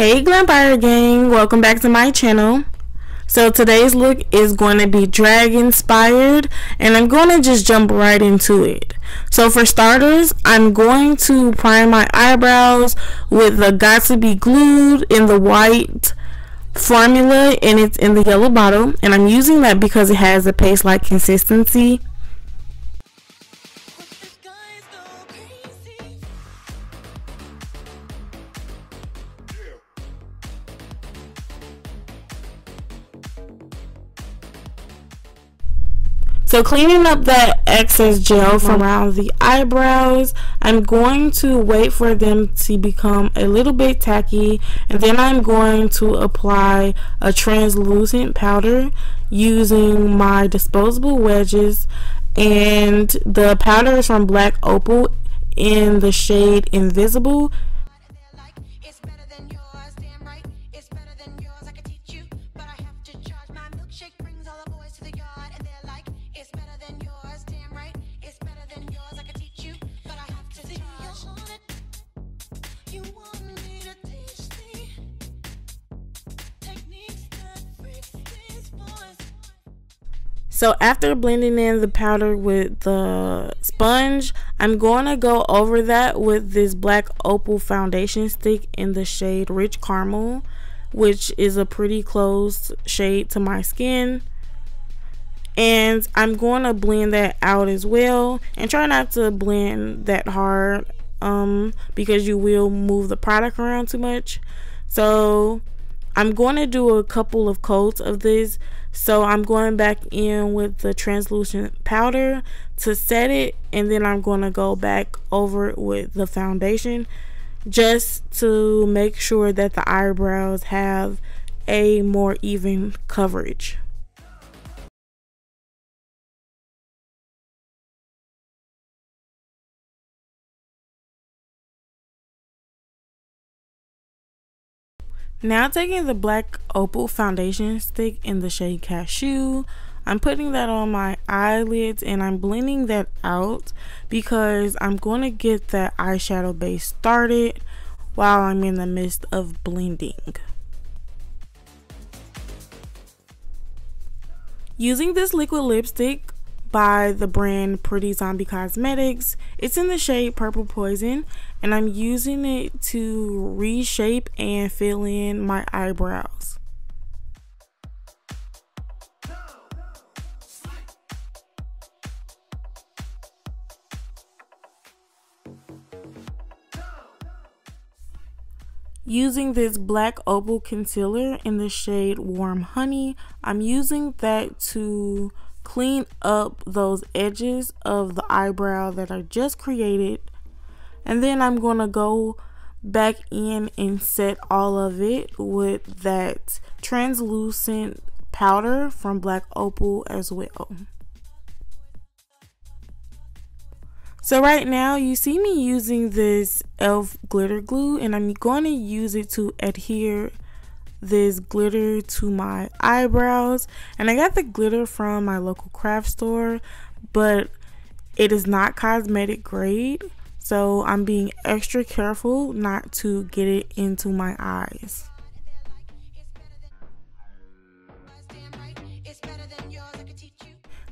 Hey Glampire gang, welcome back to my channel. So today's look is going to be drag inspired, and I'm going to just jump right into it. So for starters, I'm going to prime my eyebrows with the Got To Be Glued in the white formula, and it's in the yellow bottle, and I'm using that because it has a paste-like consistency. So cleaning up that excess gel from around the eyebrows, I'm going to wait for them to become a little bit tacky, and then I'm going to apply a translucent powder using my disposable wedges, and the powder is from Black Opal in the shade Invisible. So after blending in the powder with the sponge, I'm going to go over that with this Black Opal foundation stick in the shade Rich Caramel, which is a pretty close shade to my skin. And I'm going to blend that out as well, and try not to blend that hard because you will move the product around too much. So I'm going to do a couple of coats of this. So I'm going back in with the translucent powder to set it, and then I'm going to go back over it with the foundation just to make sure that the eyebrows have a more even coverage. Now taking the Black Opal foundation stick in the shade Cashew, I'm putting that on my eyelids, and I'm blending that out because I'm going to get that eyeshadow base started while I'm in the midst of blending. Using this liquid lipstick by the brand Pretty Zombie Cosmetics, it's in the shade Purple Poison, and I'm using it to reshape and fill in my eyebrows. Using this Black Opal concealer in the shade Warm Honey, I'm using that to clean up those edges of the eyebrow that I just created, and then I'm going to go back in and set all of it with that translucent powder from Black Opal as well. So right now you see me using this e.l.f. glitter glue, and I'm going to use it to adhere this glitter to my eyebrows. And I got the glitter from my local craft store, but it is not cosmetic grade, so I'm being extra careful not to get it into my eyes.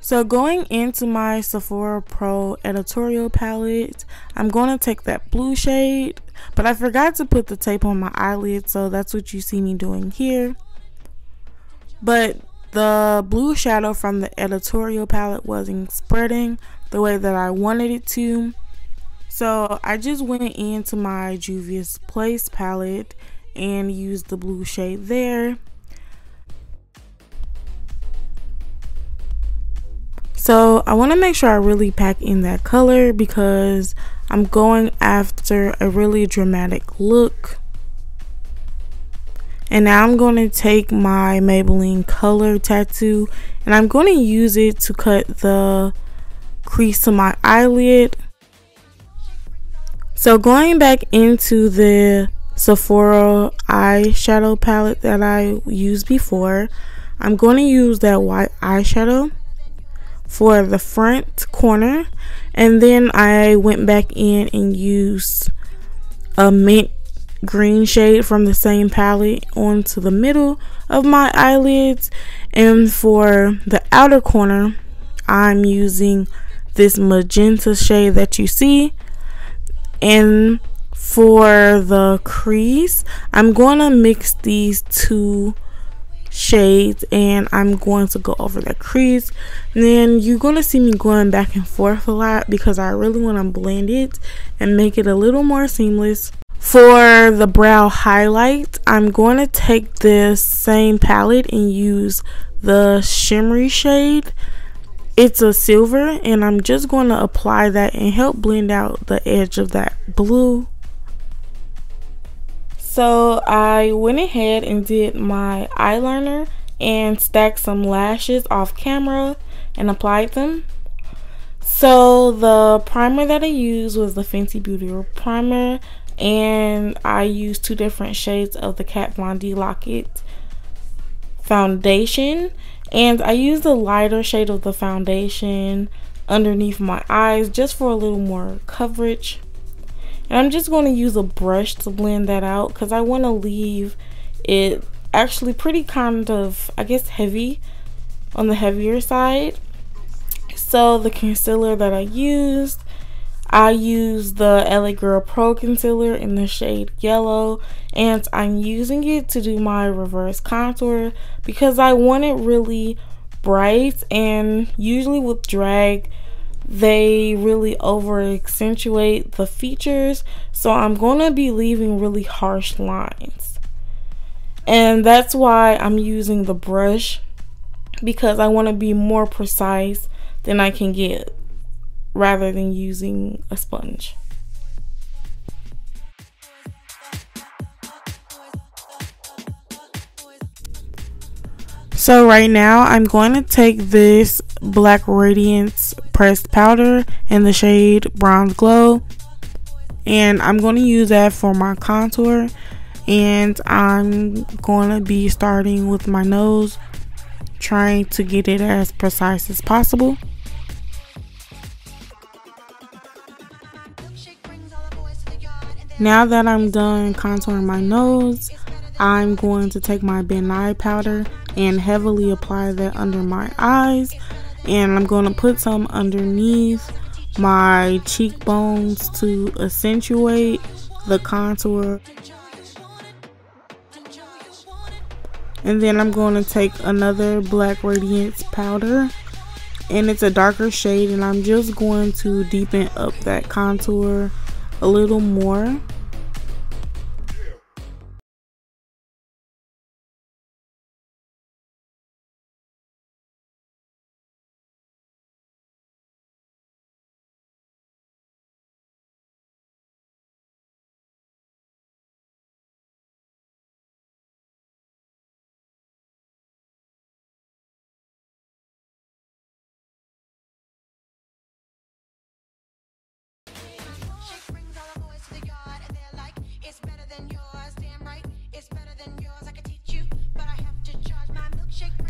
So going into my Sephora Pro editorial palette, I'm going to take that blue shade, but I forgot to put the tape on my eyelid, so that's what you see me doing here. But the blue shadow from the editorial palette wasn't spreading the way that I wanted it to, so I just went into my Juvia's Place palette and used the blue shade there. So I want to make sure I really pack in that color because I'm going after a really dramatic look. And now I'm going to take my Maybelline Color Tattoo, and I'm going to use it to cut the crease to my eyelid. So going back into the Sephora eyeshadow palette that I used before, I'm going to use that white eyeshadow for the front corner, and then I went back in and used a mint green shade from the same palette onto the middle of my eyelids, and for the outer corner I'm using this magenta shade that you see. And for the crease, I'm going to mix these two shades and I'm going to go over the crease. And then you're going to see me going back and forth a lot because I really want to blend it and make it a little more seamless. For the brow highlight, I'm going to take this same palette and use the shimmery shade. It's a silver, and I'm just going to apply that and help blend out the edge of that blue. So I went ahead and did my eyeliner and stacked some lashes off camera and applied them. So the primer that I used was the Fenty Beauty primer, and I used two different shades of the Kat Von D Lock-It foundation, and I used the lighter shade of the foundation underneath my eyes just for a little more coverage. And I'm just going to use a brush to blend that out because I want to leave it actually pretty kind of, I guess, heavy on the heavier side. So the concealer that I used the LA Girl Pro concealer in the shade yellow, and I'm using it to do my reverse contour because I want it really bright, and usually with drag they really over accentuate the features, so I'm going to be leaving really harsh lines, and that's why I'm using the brush, because I want to be more precise than I can get rather than using a sponge. So right now I'm going to take this Black Radiance pressed powder in the shade Bronze Glow, and I'm going to use that for my contour, and I'm going to be starting with my nose, trying to get it as precise as possible. Now that I'm done contouring my nose, I'm going to take my Ben Nye powder and heavily apply that under my eyes, and I'm going to put some underneath my cheekbones to accentuate the contour. And then I'm going to take another Black Radiance powder, and it's a darker shade, and I'm just going to deepen up that contour a little more.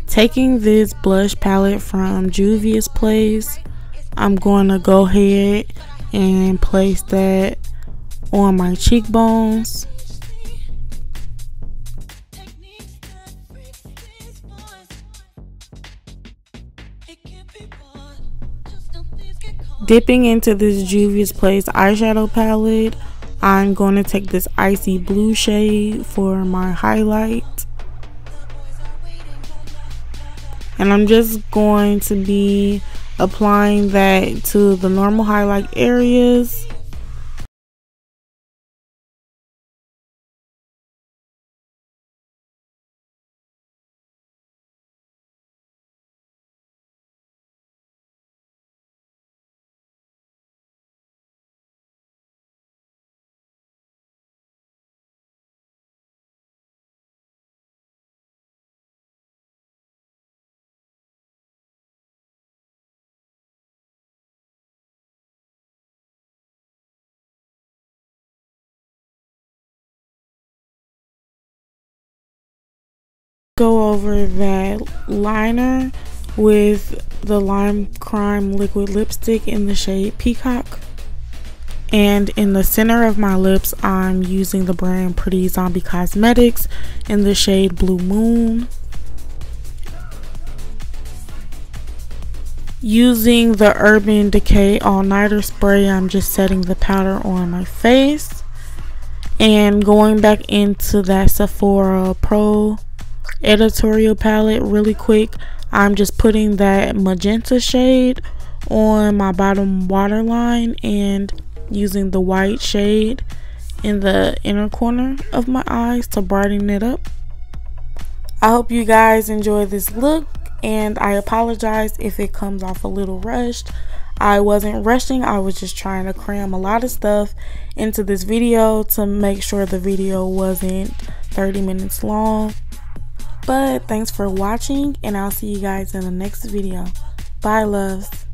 Taking this blush palette from Juvia's Place, I'm going to go ahead and place that on my cheekbones. Dipping into this Juvia's Place eyeshadow palette, I'm going to take this icy blue shade for my highlight. And I'm just going to be applying that to the normal highlight areas. Go over that liner with the Lime Crime liquid lipstick in the shade Peacock. And in the center of my lips, I'm using the brand Pretty Zombie Cosmetics in the shade Blue Moon. Using the Urban Decay All Nighter Spray, I'm just setting the powder on my face. And going back into that Sephora Pro editorial palette really quick, I'm just putting that magenta shade on my bottom waterline and using the white shade in the inner corner of my eyes to brighten it up. I hope you guys enjoy this look, and I apologize if it comes off a little rushed. I wasn't rushing, I was just trying to cram a lot of stuff into this video to make sure the video wasn't 30 minutes long. But thanks for watching, and I'll see you guys in the next video. Bye, loves.